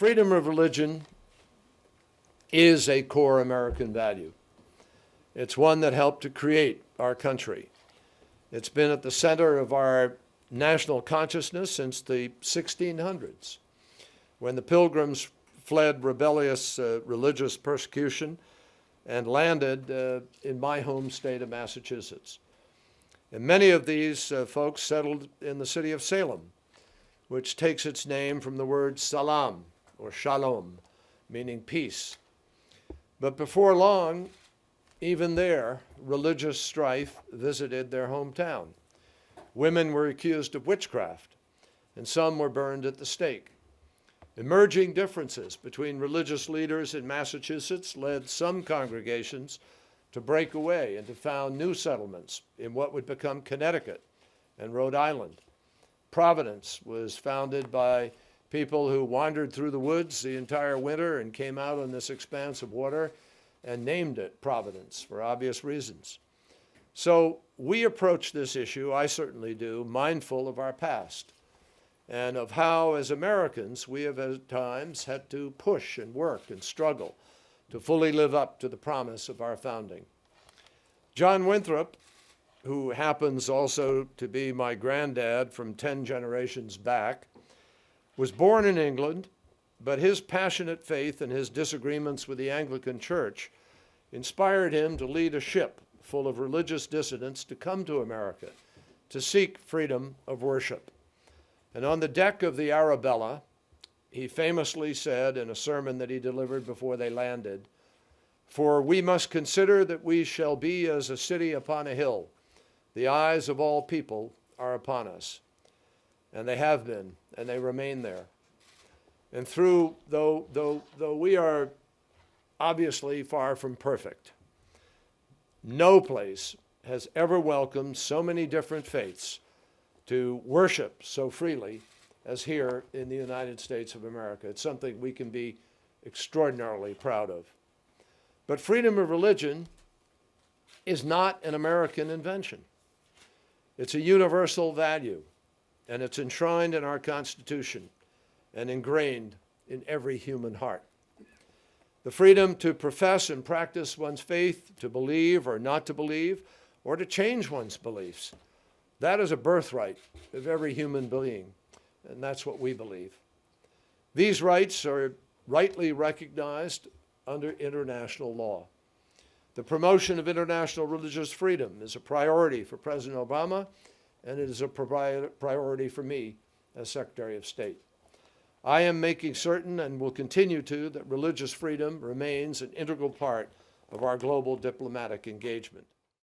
Freedom of religion is a core American value. It's one that helped to create our country. It's been at the center of our national consciousness since the 1600s, when the Pilgrims fled rebellious religious persecution and landed in my home state of Massachusetts. And many of these folks settled in the city of Salem, which takes its name from the word salam, or shalom, meaning peace. But before long, even there, religious strife visited their hometown. Women were accused of witchcraft, and some were burned at the stake. Emerging differences between religious leaders in Massachusetts led some congregations to break away and to found new settlements in what would become Connecticut and Rhode Island. Providence was founded by people who wandered through the woods the entire winter and came out on this expanse of water and named it Providence for obvious reasons. So we approach this issue, I certainly do, mindful of our past and of how, as Americans, we have at times had to push and work and struggle to fully live up to the promise of our founding. John Winthrop, who happens also to be my granddad from 10 generations back, was born in England, but his passionate faith and his disagreements with the Anglican Church inspired him to lead a ship full of religious dissidents to come to America to seek freedom of worship. And on the deck of the Arabella, he famously said in a sermon that he delivered before they landed, "For we must consider that we shall be as a city upon a hill. The eyes of all people are upon us." And they have been, and they remain there. And though we are obviously far from perfect, no place has ever welcomed so many different faiths to worship so freely as here in the United States of America. It's something we can be extraordinarily proud of. But freedom of religion is not an American invention. It's a universal value, and it's enshrined in our Constitution and ingrained in every human heart. The freedom to profess and practice one's faith, to believe or not to believe, or to change one's beliefs, that is a birthright of every human being, and that's what we believe. These rights are rightly recognized under international law. The promotion of international religious freedom is a priority for President Obama, and it is a priority for me as Secretary of State. I am making certain, and will continue to, that religious freedom remains an integral part of our global diplomatic engagement.